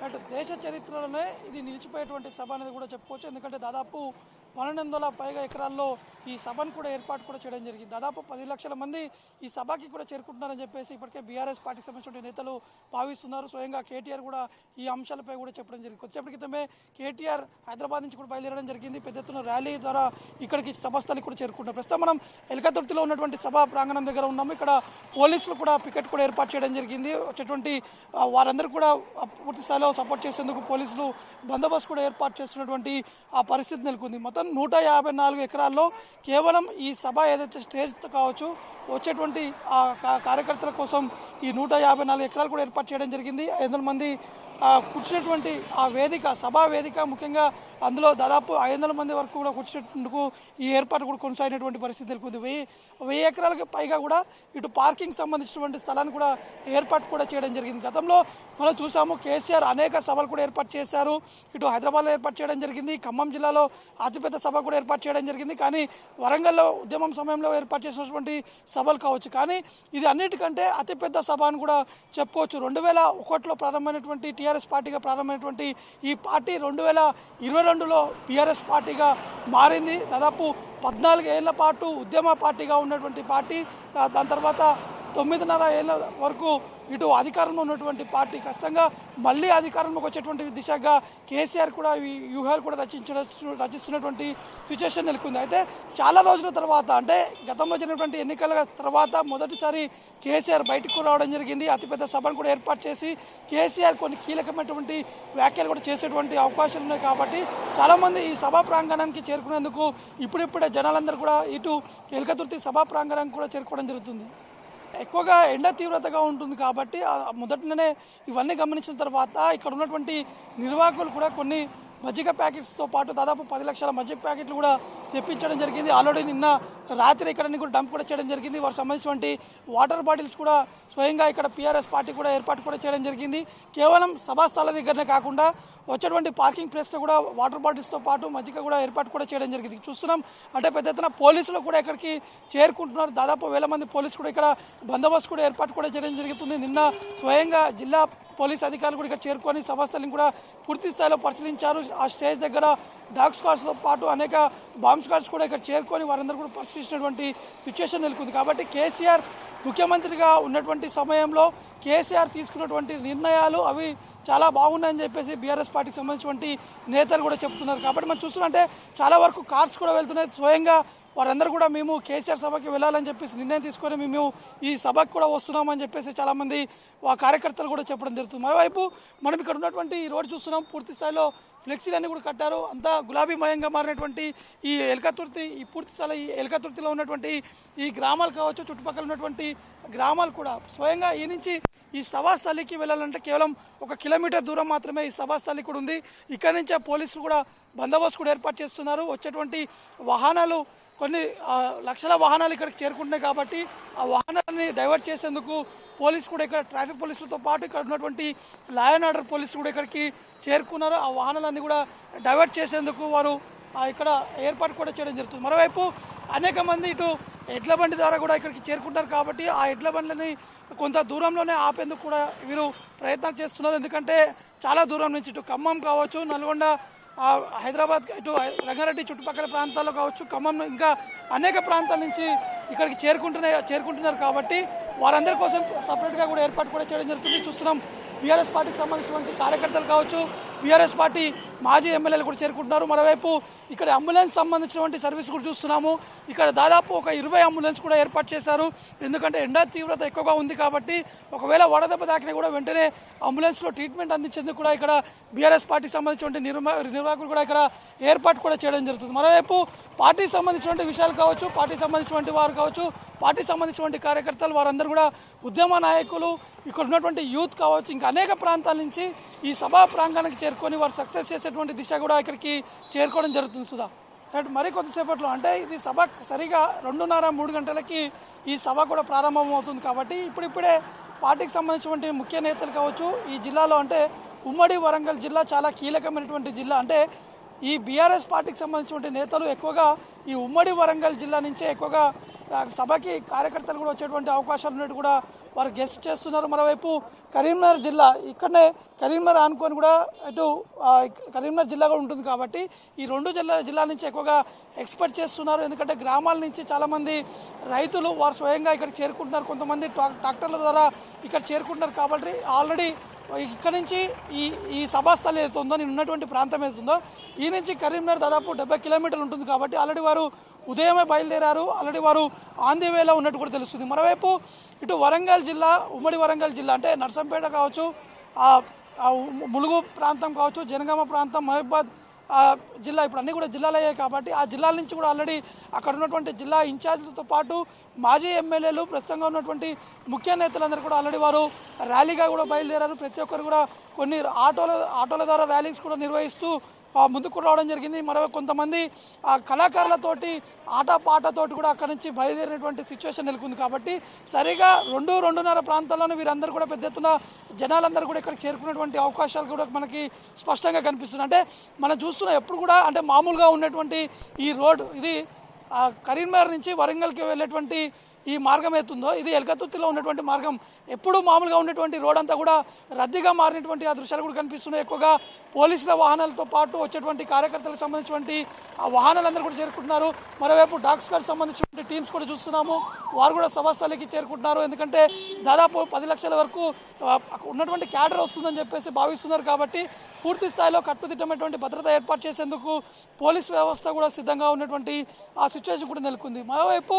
అటు దేశ చరిత్రలోనే ఇది నిలిచిపోయేటువంటి సభ అనేది కూడా చెప్పుకోవచ్చు. ఎందుకంటే దాదాపు 1200 పైగా ఎకరాల్లో ఈ సభను కూడా ఏర్పాటు కూడా చేయడం జరిగింది. దాదాపు 10 లక్షల మంది ఈ సభకి కూడా చేరుకుంటున్నారని చెప్పేసి ఇప్పటికే బీఆర్ఎస్ పార్టీకి సంబంధించిన నేతలు భావిస్తున్నారు. స్వయంగా కేటీఆర్ కూడా ఈ అంశాలపై కూడా చెప్పడం జరిగింది. కొద్దిసేపటి క్రితమే కేటీఆర్ హైదరాబాద్ నుంచి కూడా బయలుదేరడం జరిగింది. పెద్ద ఎత్తున ర్యాలీ ద్వారా ఇక్కడికి సభస్థలికి కూడా చేరుకుంటారు. ప్రస్తుతం మనం ఎల్కతుర్తిలో ఉన్నటువంటి సభా ప్రాంగణం దగ్గర ఉన్నాము. ఇక్కడ పోలీసులు కూడా పికెట్ కూడా ఏర్పాటు చేయడం జరిగింది. వచ్చేటువంటి వారందరూ కూడా పూర్తి స్థాయిలో సపోర్ట్ చేసేందుకు పోలీసులు బందోబస్తు కూడా ఏర్పాటు చేస్తున్నటువంటి ఆ పరిస్థితి నెలకొంది. మొత్తం 154 ఎకరాల్లో కేవలం ఈ సభ ఏదైతే స్టేజ్ కావచ్చు వచ్చేటువంటి ఆ కార్యకర్తల కోసం ఈ 154 ఎకరాలు కూడా ఏర్పాటు చేయడం జరిగింది. 500 మంది కూర్చున్నటువంటి ఆ వేదిక సభా వేదిక ముఖ్యంగా అందులో దాదాపు 500 మంది వరకు కూడా కూర్చునేందుకు ఈ ఏర్పాటు కూడా కొనసాగినటువంటి పరిస్థితి నెలకొంది. 1000 ఎకరాలకు పైగా కూడా ఇటు పార్కింగ్ సంబంధించినటువంటి స్థలాన్ని కూడా ఏర్పాటు కూడా చేయడం జరిగింది. గతంలో మనం చూసాము కేసీఆర్ అనేక సభలు కూడా ఏర్పాటు చేశారు. ఇటు హైదరాబాద్లో ఏర్పాటు చేయడం జరిగింది. ఖమ్మం జిల్లాలో అతిపెద్ద సభ కూడా ఏర్పాటు చేయడం జరిగింది. కానీ వరంగల్లో ఉద్యమం సమయంలో ఏర్పాటు చేసినటువంటి సభలు కావచ్చు. కానీ ఇది అన్నిటికంటే అతిపెద్ద సభ అని కూడా చెప్పుకోవచ్చు. 2001లో ప్రారంభమైనటువంటి టీఆర్ఎస్ పార్టీగా ప్రారంభమైనటువంటి ఈ పార్టీ 2022లో బీఆర్ఎస్ పార్టీగా మారింది. దాదాపు 14 ఏళ్ల పాటు ఉద్యమ పార్టీగా ఉన్నటువంటి పార్టీ దాని తర్వాత 9.5 ఏళ్ల వరకు ఇటు అధికారంలో ఉన్నటువంటి పార్టీ ఖచ్చితంగా మళ్ళీ అధికారంలోకి వచ్చేటువంటి దిశగా కేసీఆర్ కూడా ఈ వ్యూహాలు కూడా రచిస్తున్నటువంటి సిచ్యువేషన్ నెలకొంది. అయితే చాలా రోజుల తర్వాత అంటే గతంలో జరిగినటువంటి ఎన్నికల తర్వాత మొదటిసారి కేసీఆర్ బయటకు రావడం జరిగింది. అతిపెద్ద సభను కూడా ఏర్పాటు చేసి కేసీఆర్ కొన్ని కీలకమైనటువంటి వ్యాఖ్యలు కూడా చేసేటువంటి అవకాశాలు ఉన్నాయి. కాబట్టి చాలామంది ఈ సభా ప్రాంగణానికి చేరుకునేందుకు ఇప్పుడిప్పుడే జనాలందరూ కూడా ఇటు ఎల్కతుర్తి సభా ప్రాంగణానికి కూడా చేరుకోవడం జరుగుతుంది. ఎక్కువగా ఎండ తీవ్రతగా ఉంటుంది కాబట్టి మొదటనే ఇవన్నీ గమనించిన తర్వాత ఇక్కడ ఉన్నటువంటి నిర్వాహకులు కూడా కొన్ని మజ్జిగ ప్యాకెట్స్తో పాటు దాదాపు 10 లక్షల మజ్జిగ ప్యాకెట్లు కూడా తెప్పించడం జరిగింది. ఆల్రెడీ నిన్న రాత్రి ఇక్కడ కూడా డంప్ కూడా చేయడం జరిగింది. వారికి సంబంధించినటువంటి వాటర్ బాటిల్స్ కూడా స్వయంగా ఇక్కడ పీఆర్ఎస్ పార్టీ కూడా ఏర్పాటు కూడా చేయడం జరిగింది. కేవలం సభాస్థల దగ్గరనే కాకుండా వచ్చేటువంటి పార్కింగ్ ప్లేస్లో కూడా వాటర్ బాటిల్స్తో పాటు మజ్జిగ కూడా ఏర్పాటు కూడా చేయడం జరిగింది. చూస్తున్నాం అంటే పెద్ద ఎత్తున పోలీసులు కూడా ఇక్కడికి చేరుకుంటున్నారు. దాదాపు 1000 మంది పోలీసులు కూడా ఇక్కడ బందోబస్తు కూడా ఏర్పాటు కూడా చేయడం జరుగుతుంది. నిన్న స్వయంగా జిల్లా పోలీస్ అధికారులు కూడా ఇక్కడ చేరుకొని సభాస్థలిని కూడా పూర్తి స్థాయిలో పరిశీలించారు. ఆ స్టేజ్ దగ్గర డాగ్ స్క్వాడ్స్తో పాటు అనేక బాంబ్ స్క్వాడ్స్ కూడా ఇక్కడ చేరుకొని వారందరూ కూడా పరిశీలించినటువంటి సిచ్యువేషన్ నెలకొంది. కాబట్టి కేసీఆర్ ముఖ్యమంత్రిగా ఉన్నటువంటి సమయంలో కేసీఆర్ తీసుకున్నటువంటి నిర్ణయాలు అవి చాలా బాగున్నాయని చెప్పేసి బీఆర్ఎస్ పార్టీకి సంబంధించినటువంటి నేతలు కూడా చెప్తున్నారు. కాబట్టి మనం చూస్తున్నామంటే చాలా వరకు కార్స్ కూడా వెళ్తున్నాయి. స్వయంగా వారందరూ కూడా మేము కేసీఆర్ సభకి వెళ్ళాలని చెప్పేసి నిర్ణయం తీసుకొని మేము ఈ సభకు కూడా వస్తున్నామని చెప్పేసి చాలామంది కార్యకర్తలు కూడా చెప్పడం జరుగుతుంది. మరోవైపు మనం ఇక్కడ ఉన్నటువంటి ఈ రోడ్డు చూస్తున్నాం. పూర్తి స్థాయిలో ఫ్లెక్సీలన్నీ కూడా కట్టారు. అంతా గులాబీమయంగా మారినటువంటి ఈ ఎల్కతుర్తి ఈ పూర్తి స్థాయి ఈ ఎల్కతుర్తిలో ఉన్నటువంటి ఈ గ్రామాలు కావచ్చు, చుట్టుపక్కల ఉన్నటువంటి గ్రామాలు కూడా స్వయంగా ఈ నుంచి ఈ సభాస్థలికి వెళ్ళాలంటే కేవలం 1 కిలోమీటర్ దూరం మాత్రమే ఈ సభాస్థలి కూడా ఉంది. ఇక్కడి నుంచే పోలీసులు కూడా బందోబస్తు కూడా ఏర్పాటు చేస్తున్నారు. వచ్చేటువంటి వాహనాలు కొన్ని లక్షల వాహనాలు ఇక్కడికి చేరుకుంటున్నాయి. కాబట్టి ఆ వాహనాలని డైవర్ట్ చేసేందుకు పోలీసు కూడా ఇక్కడ ట్రాఫిక్ పోలీసులతో పాటు ఇక్కడ ఉన్నటువంటి లా అండ్ ఆర్డర్ పోలీసులు కూడా ఇక్కడికి చేరుకున్నారు. ఆ వాహనాలన్నీ కూడా డైవర్ట్ చేసేందుకు వారు ఇక్కడ ఏర్పాటు కూడా చేయడం జరుగుతుంది. మరోవైపు అనేక మంది ఇటు ఎడ్ల బండి ద్వారా కూడా ఇక్కడికి చేరుకుంటారు. కాబట్టి ఆ ఎడ్ల బండ్లని కొంత దూరంలోనే ఆపేందుకు కూడా వీరు ప్రయత్నాలు చేస్తున్నారు. ఎందుకంటే చాలా దూరం నుంచి ఇటు ఖమ్మం కావచ్చు, నల్గొండ, హైదరాబాద్, ఇటు రంగారెడ్డి చుట్టుపక్కల ప్రాంతాల్లో కావచ్చు, ఖమ్మం ఇంకా అనేక ప్రాంతాల నుంచి ఇక్కడికి చేరుకుంటున్నారు. కాబట్టి వారందరి కోసం సపరేట్గా కూడా ఏర్పాటు కూడా చేయడం జరుగుతుంది. చూస్తున్నాం బీఆర్ఎస్ పార్టీకి సంబంధించినటువంటి కార్యకర్తలు కావచ్చు, బీఆర్ఎస్ పార్టీ మాజీ ఎమ్మెల్యేలు కూడా చేరుకుంటున్నారు. మరోవైపు ఇక్కడ అంబులెన్స్ సంబంధించినటువంటి సర్వీస్ కూడా చూస్తున్నాము. ఇక్కడ దాదాపు ఒక 20 అంబులెన్స్ కూడా ఏర్పాటు చేశారు. ఎందుకంటే ఎండ తీవ్రత ఎక్కువగా ఉంది కాబట్టి ఒకవేళ వడదెబ్బ తాకినా కూడా వెంటనే అంబులెన్స్లో ట్రీట్మెంట్ అందించేందుకు కూడా ఇక్కడ బీఆర్ఎస్ పార్టీకి సంబంధించినటువంటి నిర్వాహకులు కూడా ఇక్కడ ఏర్పాటు కూడా చేయడం జరుగుతుంది. మరోవైపు పార్టీకి సంబంధించినటువంటి విషయాలు కావచ్చు, పార్టీకి సంబంధించినటువంటి వారు కావచ్చు, పార్టీకి సంబంధించినటువంటి కార్యకర్తలు వారందరూ కూడా ఉద్యమ నాయకులు, ఇక్కడ ఉన్నటువంటి యూత్ కావచ్చు, ఇంకా అనేక ప్రాంతాల నుంచి ఈ సభా ప్రాంగణానికి చేరుకొని వారు సక్సెస్ చేసేటువంటి దిశ కూడా ఇక్కడికి చేరుకోవడం జరుగుతుంది. సుధా మరి కొద్దిసేపట్లో అంటే ఇది సభ సరిగా 2:30-3 గంటలకి ఈ సభ కూడా ప్రారంభం అవుతుంది. కాబట్టి ఇప్పుడిప్పుడే పార్టీకి సంబంధించినటువంటి ముఖ్య నేతలు కావచ్చు ఈ జిల్లాలో అంటే ఉమ్మడి వరంగల్ జిల్లా చాలా కీలకమైనటువంటి జిల్లా. అంటే ఈ బీఆర్ఎస్ పార్టీకి సంబంధించినటువంటి నేతలు ఎక్కువగా ఈ ఉమ్మడి వరంగల్ జిల్లా నుంచే ఎక్కువగా సభకి కార్యకర్తలు కూడా వచ్చేటువంటి అవకాశాలు ఉన్నట్టు కూడా వారు గెస్ట్ చేస్తున్నారు. మరోవైపు కరీంనగర్ జిల్లా ఇక్కడనే కరీంనగర్ ఆనుకొని కూడా అటు కరీంనగర్ జిల్లా కూడా ఉంటుంది కాబట్టి ఈ రెండు జిల్లాల నుంచి ఎక్కువగా ఎక్స్పెక్ట్ చేస్తున్నారు. ఎందుకంటే గ్రామాల నుంచి చాలామంది రైతులు వారు స్వయంగా ఇక్కడ చేరుకుంటున్నారు, కొంతమంది ట్రాక్టర్ల ద్వారా ఇక్కడ చేరుకుంటున్నారు. కాబట్టి ఆల్రెడీ ఇక్కడ నుంచి ఈ సభాస్థలి ఏదైతే ఉందో నేను ఉన్నటువంటి ప్రాంతం ఏదైతుందో ఈ నుంచి కరీంనగర్ దాదాపు 70 కిలోమీటర్లు ఉంటుంది. కాబట్టి ఆల్రెడీ వారు ఉదయమే బయలుదేరారు, ఆల్రెడీ వారు ఆన్ ది వేలో ఉన్నట్టు కూడా తెలుస్తుంది. మరోవైపు ఇటు వరంగల్ జిల్లా, ఉమ్మడి వరంగల్ జిల్లా అంటే నర్సంపేట కావచ్చు, ములుగు ప్రాంతం కావచ్చు, జనగామ ప్రాంతం, మహబూబాద్ జిల్లా ఇప్పుడు అన్నీ కూడా జిల్లాలు అయ్యాయి. కాబట్టి ఆ జిల్లాల నుంచి కూడా ఆల్రెడీ అక్కడ ఉన్నటువంటి జిల్లా ఇన్ఛార్జీలతో పాటు మాజీ ఎమ్మెల్యేలు, ప్రస్తుతంగా ఉన్నటువంటి ముఖ్య నేతలందరూ కూడా ఆల్రెడీ వారు ర్యాలీగా కూడా బయలుదేరారు. ప్రతి ఒక్కరు కూడా కొన్ని ఆటోల ద్వారా ర్యాలీస్ కూడా నిర్వహిస్తూ ముందుకు రావడం జరిగింది. మరో కొంతమంది కళాకారులతోటి ఆటపాటతోటి కూడా అక్కడి నుంచి బయలుదేరినటువంటి సిచ్యువేషన్ నెలకొంది. కాబట్టి సరిగా 2-2:30 ప్రాంతాల్లోనే వీరందరూ కూడా పెద్ద ఎత్తున జనాలందరూ కూడా ఇక్కడ చేరుకున్నటువంటి అవకాశాలు కూడా మనకి స్పష్టంగా కనిపిస్తుంది. అంటే మనం చూస్తున్న ఎప్పుడు కూడా అంటే మామూలుగా ఉన్నటువంటి ఈ రోడ్ ఇది కరీంనగర్ నుంచి వరంగల్కి వెళ్ళేటువంటి ఈ మార్గం అవుతుందో ఇది ఎల్కతుర్తిలో ఉన్నటువంటి మార్గం ఎప్పుడు మామూలుగా ఉన్నటువంటి రోడ్ అంతా కూడా రద్దీగా మారినటువంటి ఆ దృశ్యాలు కూడా కనిపిస్తున్నాయి. ఎక్కువగా పోలీసుల వాహనాలతో పాటు వచ్చేటువంటి కార్యకర్తలకు సంబంధించినటువంటి ఆ వాహనాలందరూ కూడా చేరుకుంటున్నారు. మరోవైపు డాగ్ స్క్వాడ్కి సంబంధించినటువంటి టీమ్స్ కూడా చూస్తున్నాము, వారు కూడా సభాస్థలికి చేరుకుంటున్నారు. ఎందుకంటే దాదాపు 10 లక్షల వరకు ఉన్నటువంటి క్యాడర్ వస్తుందని చెప్పేసి భావిస్తున్నారు. కాబట్టి పూర్తి స్థాయిలో కట్టుదిట్టమైనటువంటి భద్రత ఏర్పాటు చేసేందుకు పోలీస్ వ్యవస్థ కూడా సిద్ధంగా ఉన్నటువంటి ఆ సిచ్యువేషన్ కూడా నెలకొంది. మరోవైపు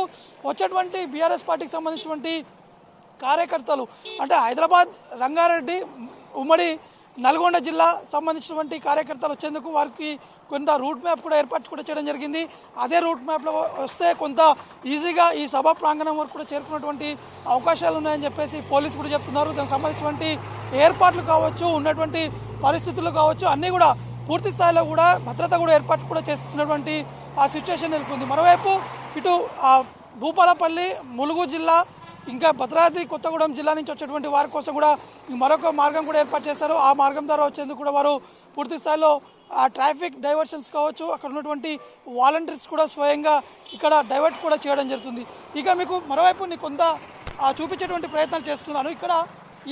వచ్చేటువంటి బీఆర్ఎస్ పార్టీకి సంబంధించినటువంటి కార్యకర్తలు అంటే హైదరాబాద్, రంగారెడ్డి, ఉమ్మడి నల్గొండ జిల్లా సంబంధించినటువంటి కార్యకర్తలు వచ్చేందుకు వారికి కొంత రూట్ మ్యాప్ కూడా ఏర్పాటు కూడా చేయడం జరిగింది. అదే రూట్ మ్యాప్లో వస్తే కొంత ఈజీగా ఈ సభా ప్రాంగణం వరకు కూడా చేరుకున్నటువంటి అవకాశాలు ఉన్నాయని చెప్పేసి పోలీసు కూడా చెప్తున్నారు. దానికి సంబంధించినటువంటి ఏర్పాట్లు కావచ్చు, ఉన్నటువంటి పరిస్థితులు కావచ్చు, అన్నీ కూడా పూర్తి స్థాయిలో కూడా భద్రత కూడా ఏర్పాటు కూడా చేస్తున్నటువంటి ఆ సిచ్యువేషన్ నెలకొంది. మరోవైపు ఇటు భూపాలపల్లి, ములుగు జిల్లా, ఇంకా భద్రాద్రి కొత్తగూడెం జిల్లా నుంచి వచ్చేటువంటి వారి కోసం కూడా మరొక మార్గం కూడా ఏర్పాటు చేశారు. ఆ మార్గం ద్వారా వచ్చేందుకు కూడా వారు పూర్తి స్థాయిలో ట్రాఫిక్ డైవర్షన్స్ కావచ్చు, అక్కడ ఉన్నటువంటి వాలంటీర్స్ కూడా స్వయంగా ఇక్కడ డైవర్ట్ కూడా చేయడం జరుగుతుంది. ఇక మీకు మరోవైపు నీకు కొంత చూపించేటువంటి ప్రయత్నాలు చేస్తున్నాను. ఇక్కడ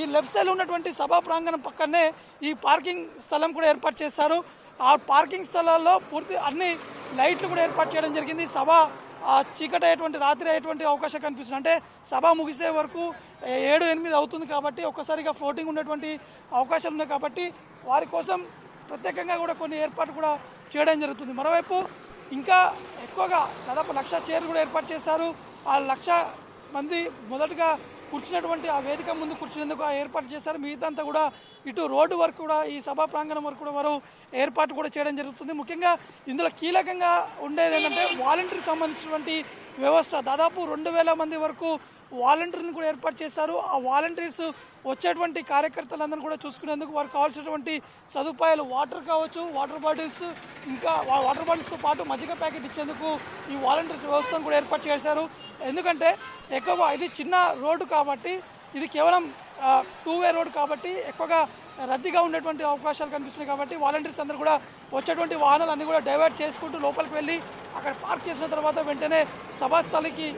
ఈ లెఫ్ట్ సైడ్ ఉన్నటువంటి సభా ప్రాంగణం పక్కనే ఈ పార్కింగ్ స్థలం కూడా ఏర్పాటు చేశారు. ఆ పార్కింగ్ స్థలాల్లో పూర్తి అన్ని లైట్లు కూడా ఏర్పాటు చేయడం జరిగింది. సభ చీకటి అయ్యేటువంటి రాత్రి అయ్యేటువంటి అవకాశం కనిపిస్తుంది. అంటే సభ ముగిసే వరకు 7-8 అవుతుంది. కాబట్టి ఒక్కసారిగా ఫ్లోటింగ్ ఉన్నటువంటి అవకాశాలు ఉన్నాయి. కాబట్టి వారి కోసం ప్రత్యేకంగా కూడా కొన్ని ఏర్పాటు కూడా చేయడం జరుగుతుంది. మరోవైపు ఇంకా ఎక్కువగా దాదాపు 1,00,000 చైర్లు కూడా ఏర్పాటు చేశారు. ఆ 1,00,000 మంది మొదటగా కూర్చున్నటువంటి ఆ వేదిక ముందు కూర్చునేందుకు ఏర్పాటు చేశారు. మిగతా అంతా కూడా ఇటు రోడ్డు వరకు కూడా ఈ సభా ప్రాంగణం వరకు కూడా వారు ఏర్పాటు కూడా చేయడం జరుగుతుంది. ముఖ్యంగా ఇందులో కీలకంగా ఉండేది ఏంటంటే వాలంటీర్కి సంబంధించినటువంటి వ్యవస్థ. దాదాపు 2,000 మంది వరకు వాలంటీర్ని కూడా ఏర్పాటు చేశారు. ఆ వాలంటీర్స్ వచ్చేటువంటి కార్యకర్తలందరూ కూడా చూసుకునేందుకు వారికి కావాల్సినటువంటి సదుపాయాలు వాటర్ కావచ్చు, వాటర్ బాటిల్స్, ఇంకా వాటర్ బాటిల్స్తో పాటు మజ్జిగ ప్యాకెట్ ఇచ్చేందుకు ఈ వాలంటీర్స్ వ్యవస్థను కూడా ఏర్పాటు చేశారు. ఎందుకంటే ఎక్కువగా ఇది చిన్న రోడ్డు కాబట్టి, ఇది కేవలం 2-వే రోడ్ కాబట్టి ఎక్కువగా రద్దీగా ఉండేటువంటి అవకాశాలు కనిపిస్తున్నాయి. కాబట్టి వాలంటీర్స్ అందరూ కూడా వచ్చేటువంటి వాహనాలు అన్నీ కూడా డైవర్ట్ చేసుకుంటూ లోపలికి వెళ్ళి అక్కడ పార్క్ చేసిన తర్వాత వెంటనే సభాస్థలికి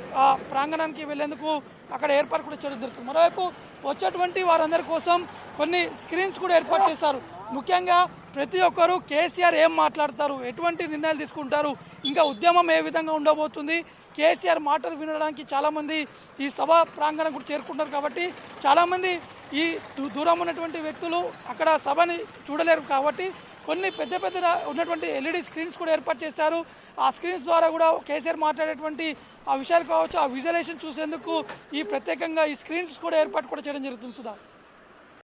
ప్రాంగణానికి వెళ్లేందుకు అక్కడ ఏర్పాటు కూడా చేయడం జరుగుతుంది. మరోవైపు వచ్చేటువంటి వారందరి కోసం కొన్ని స్క్రీన్స్ కూడా ఏర్పాటు చేశారు. ముఖ్యంగా ప్రతి ఒక్కరూ కేసీఆర్ ఏం మాట్లాడతారు, ఎటువంటి నిర్ణయాలు తీసుకుంటారు, ఇంకా ఉద్యమం ఏ విధంగా ఉండబోతుంది, కేసీఆర్ మాటలు వినడానికి చాలామంది ఈ సభా ప్రాంగణం కూడా చేరుకుంటారు. కాబట్టి చాలామంది ఈ దూరం ఉన్నటువంటి వ్యక్తులు అక్కడ సభని చూడలేరు. కాబట్టి కొన్ని పెద్ద ఉన్నటువంటి LED స్క్రీన్స్ కూడా ఏర్పాటు చేశారు. ఆ స్క్రీన్స్ ద్వారా కూడా కేసీఆర్ మాట్లాడేటువంటి ఆ విషయాలు కావచ్చు, ఆ విజువలైజేషన్ చూసేందుకు ఈ ప్రత్యేకంగా ఈ స్క్రీన్స్ కూడా ఏర్పాటు కూడా చేయడం జరుగుతుంది. సుధా.